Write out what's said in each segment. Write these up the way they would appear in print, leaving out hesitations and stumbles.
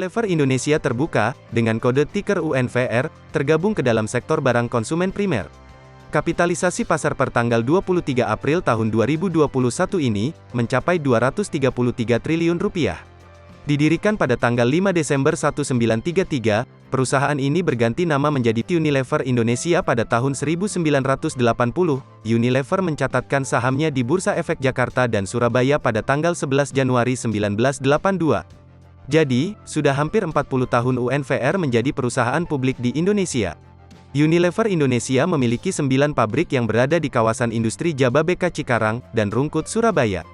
Unilever Indonesia terbuka, dengan kode tiker UNVR, tergabung ke dalam sektor barang konsumen primer. Kapitalisasi pasar per tanggal 23 April tahun 2021 ini, mencapai Rp233 triliun. Didirikan pada tanggal 5 Desember 1933, perusahaan ini berganti nama menjadi Unilever Indonesia pada tahun 1980. Unilever mencatatkan sahamnya di Bursa Efek Jakarta dan Surabaya pada tanggal 11 Januari 1982. Jadi, sudah hampir 40 tahun UNVR menjadi perusahaan publik di Indonesia. Unilever Indonesia memiliki 9 pabrik yang berada di kawasan industri Jababeka Cikarang, dan Rungkut Surabaya.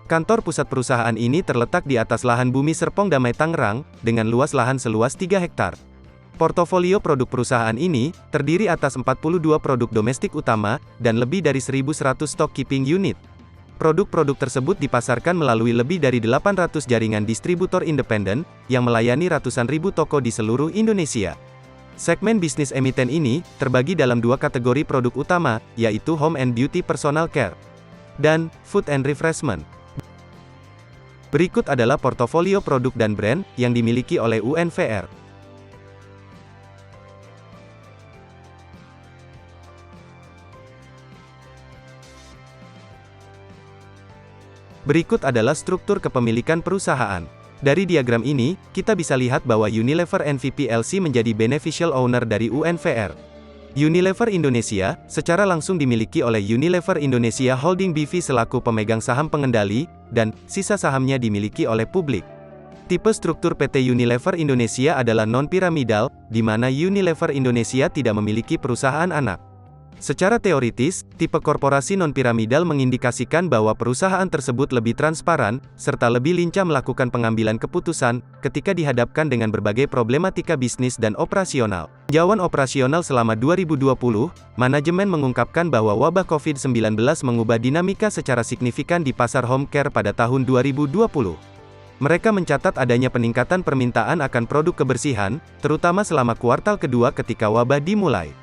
Kantor pusat perusahaan ini terletak di atas lahan bumi Serpong Damai Tangerang, dengan luas lahan seluas 3 hektar. Portofolio produk perusahaan ini, terdiri atas 42 produk domestik utama, dan lebih dari 1.100 stock keeping unit. Produk-produk tersebut dipasarkan melalui lebih dari 800 jaringan distributor independen, yang melayani ratusan ribu toko di seluruh Indonesia. Segmen bisnis emiten ini, terbagi dalam 2 kategori produk utama, yaitu Home and Beauty Personal Care, dan Food and Refreshment. Berikut adalah portofolio produk dan brand, yang dimiliki oleh UNVR. Berikut adalah struktur kepemilikan perusahaan. Dari diagram ini, kita bisa lihat bahwa Unilever NV Plc menjadi beneficial owner dari UNVR. Unilever Indonesia, secara langsung dimiliki oleh Unilever Indonesia Holding BV selaku pemegang saham pengendali, dan sisa sahamnya dimiliki oleh publik. Tipe struktur PT Unilever Indonesia adalah non-piramidal, di mana Unilever Indonesia tidak memiliki perusahaan anak. Secara teoritis, tipe korporasi non-piramidal mengindikasikan bahwa perusahaan tersebut lebih transparan, serta lebih lincah melakukan pengambilan keputusan, ketika dihadapkan dengan berbagai problematika bisnis dan operasional. Tinjauan operasional selama 2020, manajemen mengungkapkan bahwa wabah COVID-19 mengubah dinamika secara signifikan di pasar home care pada tahun 2020. Mereka mencatat adanya peningkatan permintaan akan produk kebersihan, terutama selama kuartal kedua ketika wabah dimulai.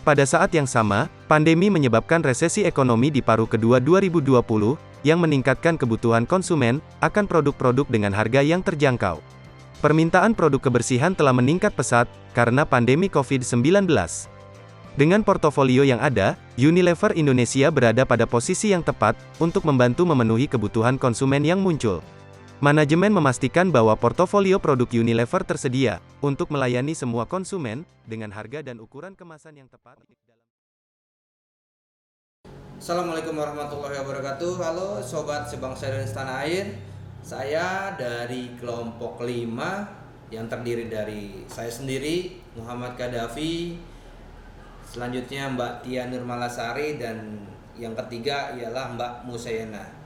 Pada saat yang sama, pandemi menyebabkan resesi ekonomi di paruh kedua 2020, yang meningkatkan kebutuhan konsumen akan produk-produk dengan harga yang terjangkau. Permintaan produk kebersihan telah meningkat pesat karena pandemi COVID-19. Dengan portofolio yang ada, Unilever Indonesia berada pada posisi yang tepat untuk membantu memenuhi kebutuhan konsumen yang muncul. Manajemen memastikan bahwa portofolio produk Unilever tersedia untuk melayani semua konsumen dengan harga dan ukuran kemasan yang tepat. Assalamualaikum warahmatullahi wabarakatuh. Halo sobat sebangsa dan setanah air. Saya dari kelompok 5 yang terdiri dari saya sendiri, Muhammad Gaddafi. Selanjutnya Mbak Tia Nurmalasari, dan yang ketiga ialah Mbak Musayana.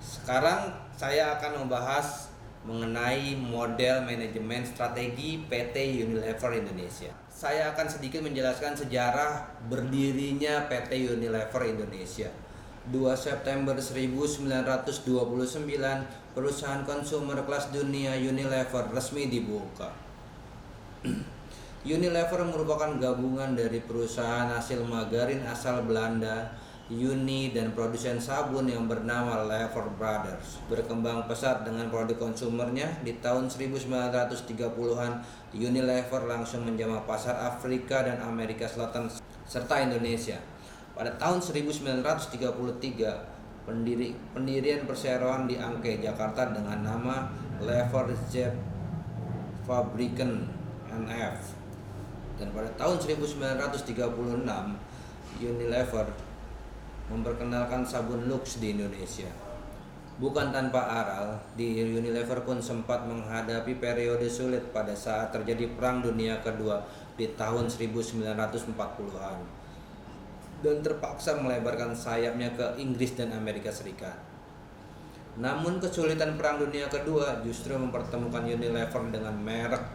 Sekarang saya akan membahas mengenai model manajemen strategi PT Unilever Indonesia. Saya akan sedikit menjelaskan sejarah berdirinya PT Unilever Indonesia. 2 September 1929, perusahaan konsumer kelas dunia Unilever resmi dibuka. Unilever merupakan gabungan dari perusahaan hasil margarin asal Belanda, Uni, dan produsen sabun yang bernama Lever Brothers. Berkembang pesat dengan produk konsumernya, di tahun 1930-an Unilever langsung menjamah pasar Afrika dan Amerika Selatan serta Indonesia. Pada tahun 1933, pendirian perseroan di Angke, Jakarta dengan nama Lever Z Fabrieken NF. Dan pada tahun 1936, Unilever memperkenalkan sabun Lux di Indonesia. Bukan tanpa aral, di Unilever pun sempat menghadapi periode sulit pada saat terjadi Perang Dunia Kedua di tahun 1940-an, dan terpaksa melebarkan sayapnya ke Inggris dan Amerika Serikat. Namun kesulitan Perang Dunia Kedua justru mempertemukan Unilever dengan merek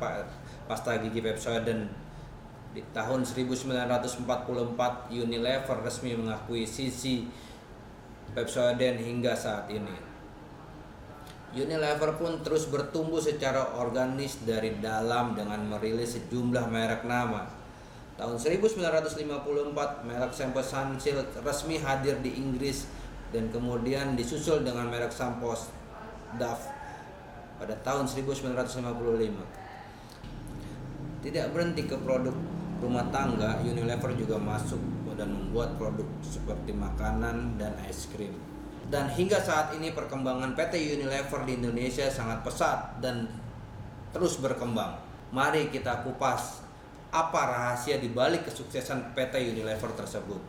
pasta gigi Pepsodent. Di tahun 1944, Unilever resmi mengakuisisi Pepsodent hingga saat ini. Unilever pun terus bertumbuh secara organis dari dalam dengan merilis sejumlah merek nama. Tahun 1954, merek sampo Sunsilk resmi hadir di Inggris, dan kemudian disusul dengan merek sampo Dove pada tahun 1955. Tidak berhenti ke produk rumah tangga, Unilever juga masuk dan membuat produk seperti makanan dan es krim. Dan hingga saat ini perkembangan PT Unilever di Indonesia sangat pesat dan terus berkembang. Mari kita kupas apa rahasia di balik kesuksesan PT Unilever tersebut.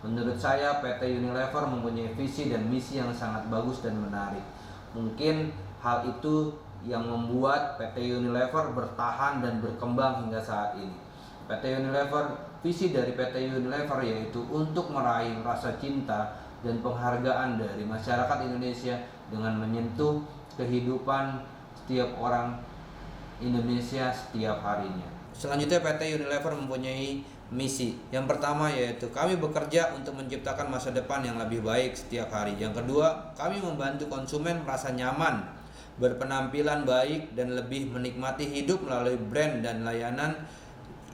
Menurut saya PT Unilever mempunyai visi dan misi yang sangat bagus dan menarik. Mungkin hal itu yang membuat PT Unilever bertahan dan berkembang hingga saat ini. Visi dari PT Unilever yaitu untuk meraih rasa cinta dan penghargaan dari masyarakat Indonesia dengan menyentuh kehidupan setiap orang Indonesia setiap harinya. Selanjutnya PT Unilever mempunyai misi. Yang pertama yaitu kami bekerja untuk menciptakan masa depan yang lebih baik setiap hari. Yang kedua, kami membantu konsumen merasa nyaman, berpenampilan baik dan lebih menikmati hidup melalui brand dan layanan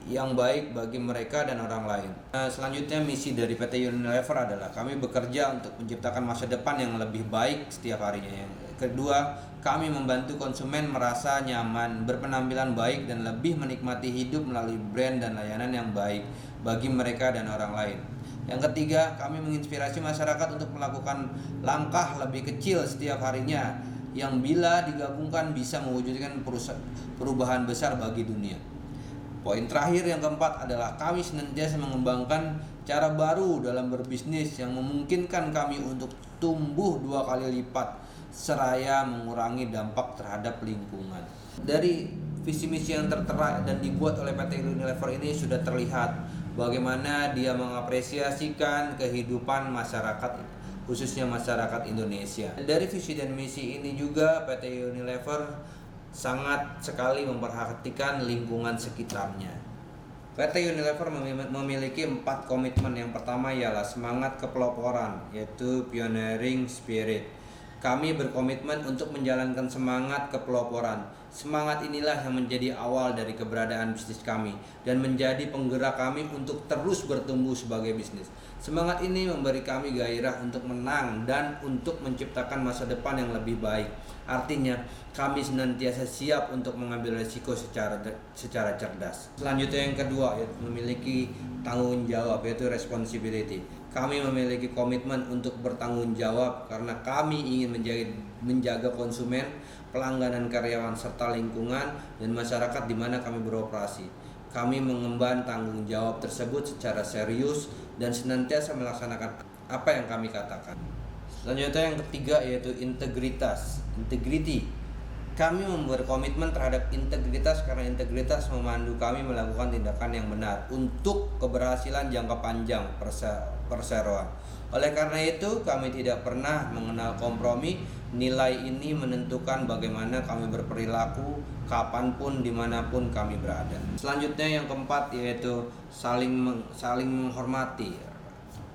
yang baik bagi mereka dan orang lain. Selanjutnya misi dari PT Unilever adalah kami bekerja untuk menciptakan masa depan yang lebih baik setiap harinya. Yang kedua, kami membantu konsumen merasa nyaman, berpenampilan baik dan lebih menikmati hidup melalui brand dan layanan yang baik bagi mereka dan orang lain. Yang ketiga, kami menginspirasi masyarakat untuk melakukan langkah lebih kecil setiap harinya yang bila digabungkan bisa mewujudkan perubahan besar bagi dunia. Poin terakhir yang keempat adalah kami senantiasa mengembangkan cara baru dalam berbisnis yang memungkinkan kami untuk tumbuh 2 kali lipat seraya mengurangi dampak terhadap lingkungan. Dari visi misi yang tertera dan dibuat oleh PT Unilever ini sudah terlihat bagaimana dia mengapresiasikan kehidupan masyarakat, khususnya masyarakat Indonesia. Dari visi dan misi ini juga PT Unilever sangat sekali memperhatikan lingkungan sekitarnya. PT Unilever memiliki 4 komitmen. Yang pertama ialah semangat kepeloporan, yaitu pioneering spirit. Kami berkomitmen untuk menjalankan semangat kepeloporan. Semangat inilah yang menjadi awal dari keberadaan bisnis kami dan menjadi penggerak kami untuk terus bertumbuh sebagai bisnis. Semangat ini memberi kami gairah untuk menang dan untuk menciptakan masa depan yang lebih baik. Artinya, kami senantiasa siap untuk mengambil risiko secara cerdas. Selanjutnya yang kedua, yaitu memiliki tanggung jawab, yaitu responsibility. Kami memiliki komitmen untuk bertanggung jawab karena kami ingin menjaga konsumen, pelanggan dan karyawan serta lingkungan dan masyarakat di mana kami beroperasi. Kami mengemban tanggung jawab tersebut secara serius dan senantiasa melaksanakan apa yang kami katakan. Selanjutnya yang ketiga yaitu integritas, integrity. Kami berkomitmen terhadap integritas karena integritas memandu kami melakukan tindakan yang benar untuk keberhasilan jangka panjang perseroan. Oleh karena itu, kami tidak pernah mengenal kompromi. Nilai ini menentukan bagaimana kami berperilaku kapanpun, dimanapun kami berada. Selanjutnya yang keempat yaitu saling menghormati,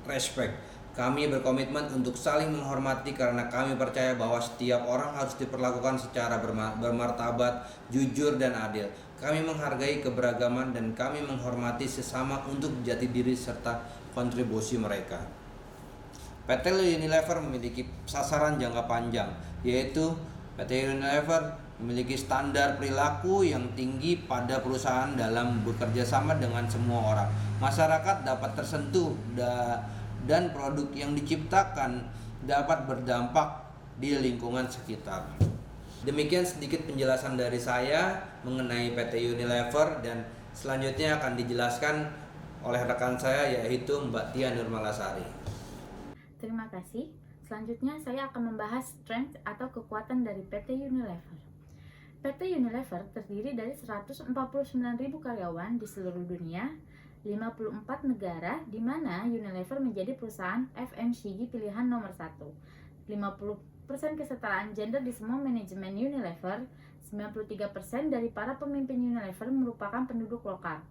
respect. Kami berkomitmen untuk saling menghormati karena kami percaya bahwa setiap orang harus diperlakukan secara bermartabat, jujur dan adil. Kami menghargai keberagaman dan kami menghormati sesama untuk jati diri serta kontribusi mereka. PT Unilever memiliki sasaran jangka panjang, yaitu PT Unilever memiliki standar perilaku yang tinggi pada perusahaan dalam bekerja sama dengan semua orang. Masyarakat dapat tersentuh dan produk yang diciptakan dapat berdampak di lingkungan sekitar. Demikian sedikit penjelasan dari saya mengenai PT Unilever dan selanjutnya akan dijelaskan oleh rekan saya yaitu Mbak Tia Nurmalasari. Terima kasih. Selanjutnya saya akan membahas strength atau kekuatan dari PT Unilever. PT Unilever terdiri dari 149.000 karyawan di seluruh dunia, 54 negara di mana Unilever menjadi perusahaan FMCG pilihan nomor 1. 50% kesetaraan gender di semua manajemen Unilever, 93% dari para pemimpin Unilever merupakan penduduk lokal.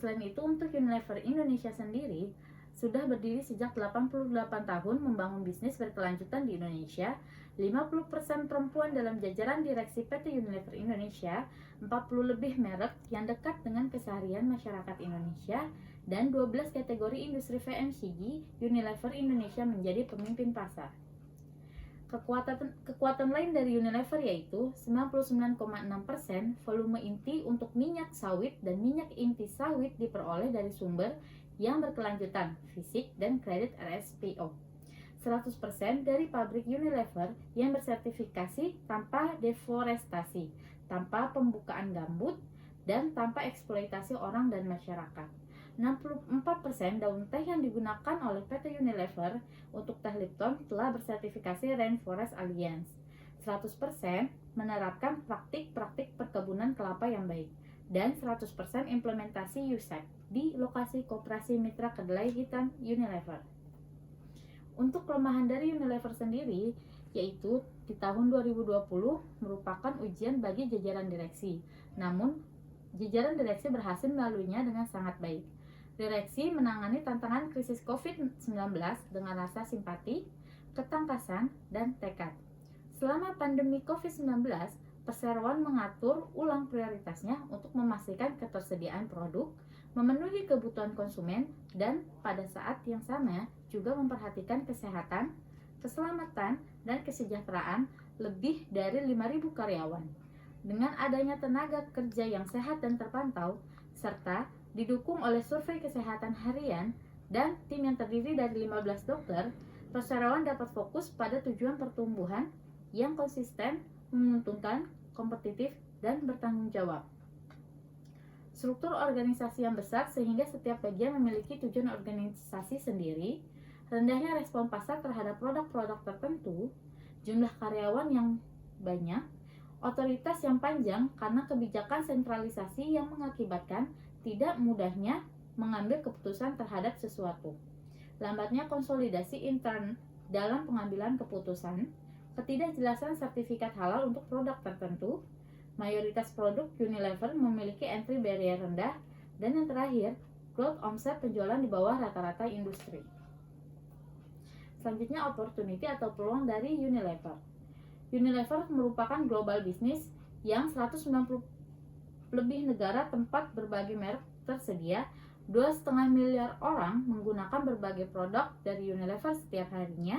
Selain itu, untuk Unilever Indonesia sendiri, sudah berdiri sejak 88 tahun membangun bisnis berkelanjutan di Indonesia, 50% perempuan dalam jajaran direksi PT Unilever Indonesia, 40 lebih merek yang dekat dengan keseharian masyarakat Indonesia, dan 12 kategori industri FMCG, Unilever Indonesia menjadi pemimpin pasar. Kekuatan lain dari Unilever yaitu 99,6% volume inti untuk minyak sawit dan minyak inti sawit diperoleh dari sumber yang berkelanjutan, fisik dan kredit RSPO. 100% dari pabrik Unilever yang bersertifikasi tanpa deforestasi, tanpa pembukaan gambut, dan tanpa eksploitasi orang dan masyarakat. 64% daun teh yang digunakan oleh PT Unilever untuk teh Lipton telah bersertifikasi Rainforest Alliance. 100% menerapkan praktik-praktik perkebunan kelapa yang baik, dan 100% implementasi USEC di lokasi koperasi mitra kedelai hitam Unilever. Untuk kelemahan dari Unilever sendiri, yaitu di tahun 2020 merupakan ujian bagi jajaran direksi. Namun, jajaran direksi berhasil melaluinya dengan sangat baik. Direksi menangani tantangan krisis COVID-19 dengan rasa simpati, ketangkasan, dan tekad. Selama pandemi COVID-19, perseroan mengatur ulang prioritasnya untuk memastikan ketersediaan produk, memenuhi kebutuhan konsumen, dan pada saat yang sama juga memperhatikan kesehatan, keselamatan, dan kesejahteraan lebih dari 5.000 karyawan. Dengan adanya tenaga kerja yang sehat dan terpantau, serta didukung oleh survei kesehatan harian dan tim yang terdiri dari 15 dokter, perseroan dapat fokus pada tujuan pertumbuhan yang konsisten, menguntungkan, kompetitif, dan bertanggung jawab. Struktur organisasi yang besar sehingga setiap bagian memiliki tujuan organisasi sendiri, rendahnya respon pasar terhadap produk-produk tertentu, jumlah karyawan yang banyak, otoritas yang panjang karena kebijakan sentralisasi yang mengakibatkan tidak mudahnya mengambil keputusan terhadap sesuatu, lambatnya konsolidasi intern dalam pengambilan keputusan, ketidakjelasan sertifikat halal untuk produk tertentu, mayoritas produk Unilever memiliki entry barrier rendah, dan yang terakhir, growth omset penjualan di bawah rata-rata industri. Selanjutnya, opportunity atau peluang dari Unilever. Unilever merupakan global bisnis yang 190 lebih negara tempat berbagai merek tersedia. 2,5 miliar orang menggunakan berbagai produk dari Unilever setiap harinya.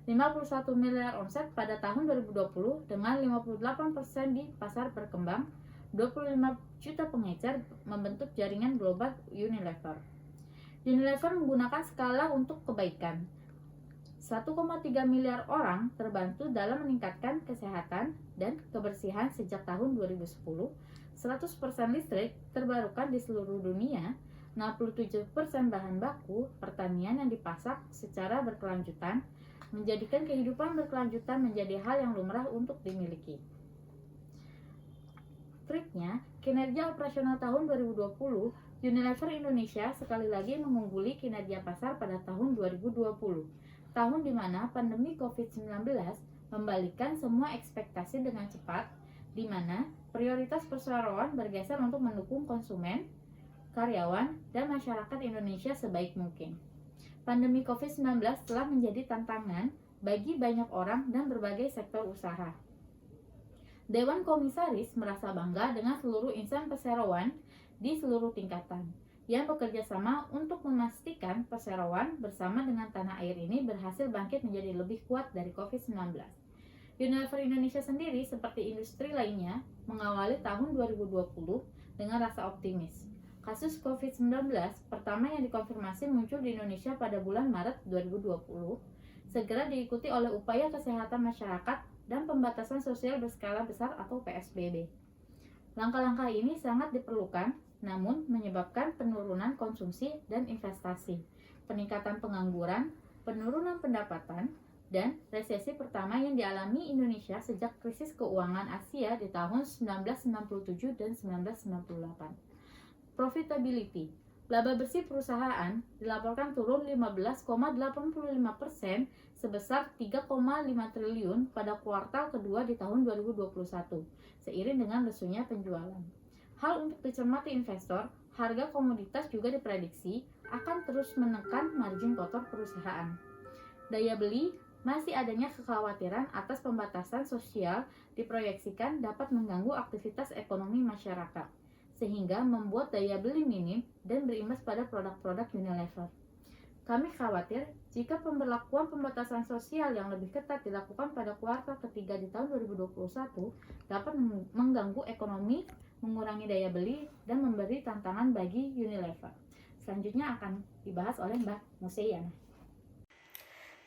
51 miliar omset pada tahun 2020 dengan 58% di pasar berkembang. 25 juta pengecer membentuk jaringan global Unilever. Unilever menggunakan skala untuk kebaikan. 1,3 miliar orang terbantu dalam meningkatkan kesehatan dan kebersihan sejak tahun 2010. 100% listrik terbarukan di seluruh dunia, 67% bahan baku pertanian yang dipasak secara berkelanjutan, menjadikan kehidupan berkelanjutan menjadi hal yang lumrah untuk dimiliki. Triknya, kinerja operasional tahun 2020, Unilever Indonesia sekali lagi mengungguli kinerja pasar pada tahun 2020, tahun di mana pandemi COVID-19 membalikkan semua ekspektasi dengan cepat, di mana prioritas perseroan bergeser untuk mendukung konsumen, karyawan, dan masyarakat Indonesia sebaik mungkin. Pandemi COVID-19 telah menjadi tantangan bagi banyak orang dan berbagai sektor usaha. Dewan Komisaris merasa bangga dengan seluruh insan perseroan di seluruh tingkatan yang bekerja sama untuk memastikan perseroan bersama dengan tanah air ini berhasil bangkit menjadi lebih kuat dari COVID-19. Unilever Indonesia sendiri seperti industri lainnya mengawali tahun 2020 dengan rasa optimis. Kasus COVID-19 pertama yang dikonfirmasi muncul di Indonesia pada bulan Maret 2020, segera diikuti oleh upaya kesehatan masyarakat dan pembatasan sosial berskala besar atau PSBB. Langkah-langkah ini sangat diperlukan, namun menyebabkan penurunan konsumsi dan investasi, peningkatan pengangguran, penurunan pendapatan, dan resesi pertama yang dialami Indonesia sejak krisis keuangan Asia di tahun 1997 dan 1998. Profitability. Laba bersih perusahaan dilaporkan turun 15,85% sebesar 3,5 triliun pada kuartal kedua di tahun 2021, seiring dengan lesunya penjualan. Hal untuk dicermati investor, harga komoditas juga diprediksi akan terus menekan margin kotor perusahaan. Daya beli, masih adanya kekhawatiran atas pembatasan sosial diproyeksikan dapat mengganggu aktivitas ekonomi masyarakat, sehingga membuat daya beli minim dan berimbas pada produk-produk Unilever. Kami khawatir jika pemberlakuan pembatasan sosial yang lebih ketat dilakukan pada kuartal ketiga di tahun 2021 dapat mengganggu ekonomi, mengurangi daya beli, dan memberi tantangan bagi Unilever. Selanjutnya akan dibahas oleh Mbak Museyana.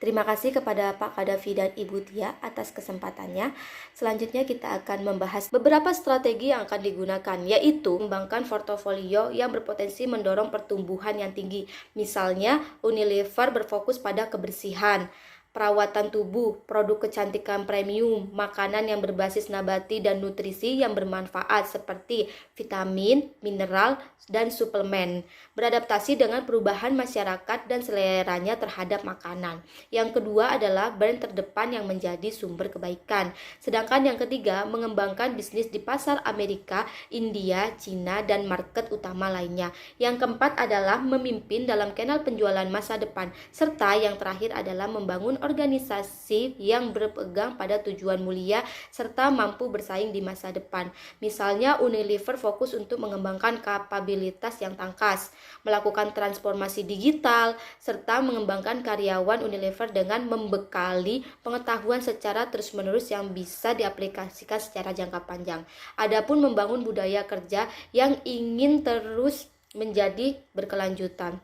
Terima kasih kepada Pak Kadafi dan Ibu Tia atas kesempatannya. Selanjutnya kita akan membahas beberapa strategi yang akan digunakan, yaitu mengembangkan portofolio yang berpotensi mendorong pertumbuhan yang tinggi. Misalnya, Unilever berfokus pada kebersihan, perawatan tubuh, produk kecantikan premium, makanan yang berbasis nabati dan nutrisi yang bermanfaat seperti vitamin, mineral, dan suplemen. Beradaptasi dengan perubahan masyarakat dan seleranya terhadap makanan. Yang kedua adalah brand terdepan yang menjadi sumber kebaikan. Sedangkan yang ketiga, mengembangkan bisnis di pasar Amerika, India, Cina, dan market utama lainnya. Yang keempat adalah memimpin dalam kanal penjualan masa depan. Serta yang terakhir adalah membangun organisasi yang berpegang pada tujuan mulia serta mampu bersaing di masa depan. Misalnya, Unilever fokus untuk mengembangkan kapabilitas yang tangkas, melakukan transformasi digital, serta mengembangkan karyawan Unilever dengan membekali pengetahuan secara terus-menerus yang bisa diaplikasikan secara jangka panjang. Adapun membangun budaya kerja yang ingin terus menjadi berkelanjutan.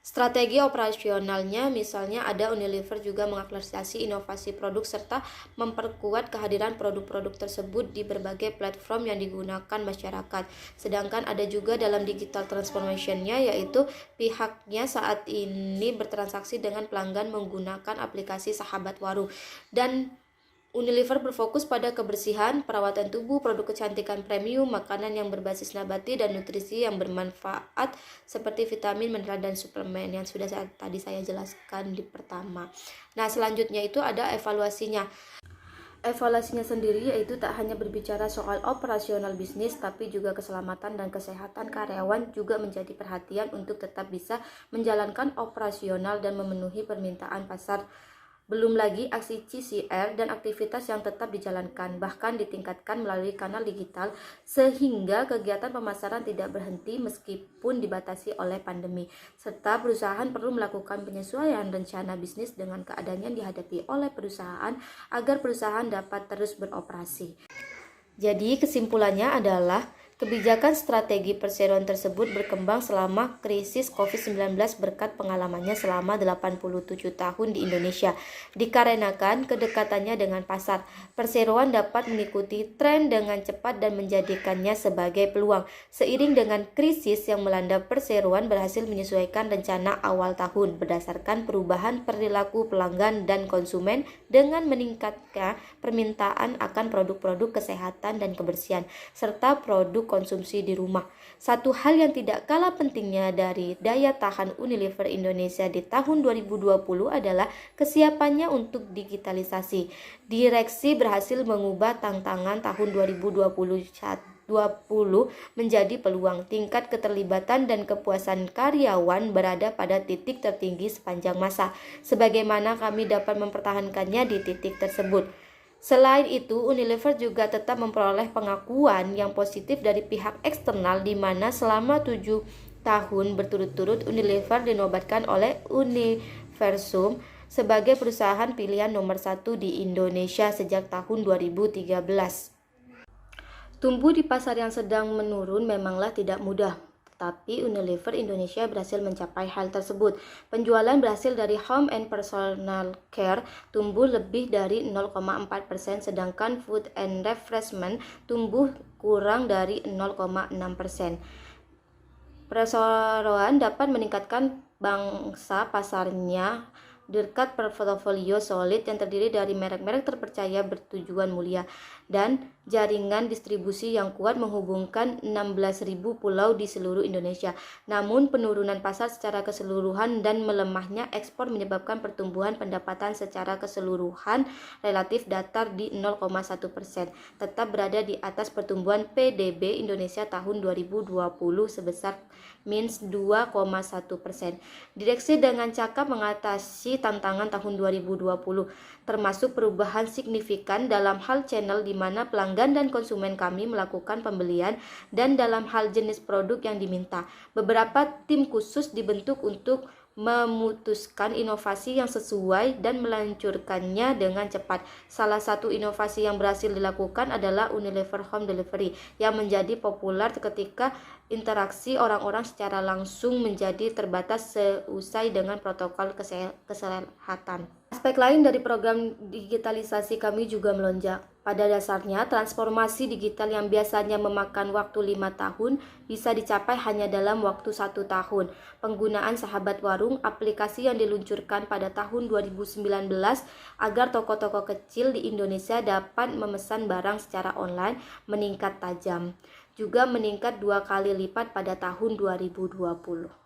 Strategi operasionalnya misalnya ada Unilever juga mengakselerasi inovasi produk serta memperkuat kehadiran produk-produk tersebut di berbagai platform yang digunakan masyarakat. Sedangkan ada juga dalam digital transformation-nya, yaitu pihaknya saat ini bertransaksi dengan pelanggan menggunakan aplikasi Sahabat Warung. Dan Unilever berfokus pada kebersihan, perawatan tubuh, produk kecantikan premium, makanan yang berbasis nabati, dan nutrisi yang bermanfaat seperti vitamin, mineral, dan suplemen yang sudah tadi saya jelaskan di pertama. Nah, selanjutnya itu ada evaluasinya. Evaluasinya sendiri yaitu tak hanya berbicara soal operasional bisnis, tapi juga keselamatan dan kesehatan karyawan juga menjadi perhatian untuk tetap bisa menjalankan operasional dan memenuhi permintaan pasar. Belum lagi aksi CSR dan aktivitas yang tetap dijalankan, bahkan ditingkatkan melalui kanal digital, sehingga kegiatan pemasaran tidak berhenti meskipun dibatasi oleh pandemi. Serta perusahaan perlu melakukan penyesuaian rencana bisnis dengan keadaan yang dihadapi oleh perusahaan agar perusahaan dapat terus beroperasi. Jadi kesimpulannya adalah kebijakan strategi perseroan tersebut berkembang selama krisis COVID-19 berkat pengalamannya selama 87 tahun di Indonesia. Dikarenakan kedekatannya dengan pasar, perseroan dapat mengikuti tren dengan cepat dan menjadikannya sebagai peluang. Seiring dengan krisis yang melanda, perseroan berhasil menyesuaikan rencana awal tahun berdasarkan perubahan perilaku pelanggan dan konsumen dengan meningkatkan permintaan akan produk-produk kesehatan dan kebersihan serta produk konsumsi di rumah. Satu hal yang tidak kalah pentingnya dari daya tahan Unilever Indonesia di tahun 2020 adalah kesiapannya untuk digitalisasi. Direksi berhasil mengubah tantangan tahun 2020 menjadi peluang. Tingkat keterlibatan dan kepuasan karyawan berada pada titik tertinggi sepanjang masa, sebagaimana kami dapat mempertahankannya di titik tersebut. Selain itu, Unilever juga tetap memperoleh pengakuan yang positif dari pihak eksternal, di mana selama 7 tahun berturut-turut Unilever dinobatkan oleh Universum sebagai perusahaan pilihan nomor 1 di Indonesia sejak tahun 2013. Tumbuh di pasar yang sedang menurun memanglah tidak mudah, tapi Unilever Indonesia berhasil mencapai hal tersebut. Penjualan berhasil dari home and personal care tumbuh lebih dari 0,4%, sedangkan food and refreshment tumbuh kurang dari 0,6%. Perseroan dapat meningkatkan bangsa pasarnya berkat portofolio solid yang terdiri dari merek-merek terpercaya bertujuan mulia dan jaringan distribusi yang kuat menghubungkan 16.000 pulau di seluruh Indonesia. Namun penurunan pasar secara keseluruhan dan melemahnya ekspor menyebabkan pertumbuhan pendapatan secara keseluruhan relatif datar di 0,1%, tetap berada di atas pertumbuhan PDB Indonesia tahun 2020 sebesar minus 2,1%. Direksi dengan cakap mengatasi tantangan tahun 2020, termasuk perubahan signifikan dalam hal channel di mana pelanggan dan konsumen kami melakukan pembelian dan dalam hal jenis produk yang diminta. Beberapa tim khusus dibentuk untuk memutuskan inovasi yang sesuai dan meluncurkannya dengan cepat. Salah satu inovasi yang berhasil dilakukan adalah Unilever Home Delivery yang menjadi populer ketika interaksi orang-orang secara langsung menjadi terbatas seusai dengan protokol kesehatan. Aspek lain dari program digitalisasi kami juga melonjak. Pada dasarnya, transformasi digital yang biasanya memakan waktu 5 tahun bisa dicapai hanya dalam waktu 1 tahun. Penggunaan Sahabat Warung, aplikasi yang diluncurkan pada tahun 2019 agar toko-toko kecil di Indonesia dapat memesan barang secara online meningkat tajam. Juga meningkat 2 kali lipat pada tahun 2020.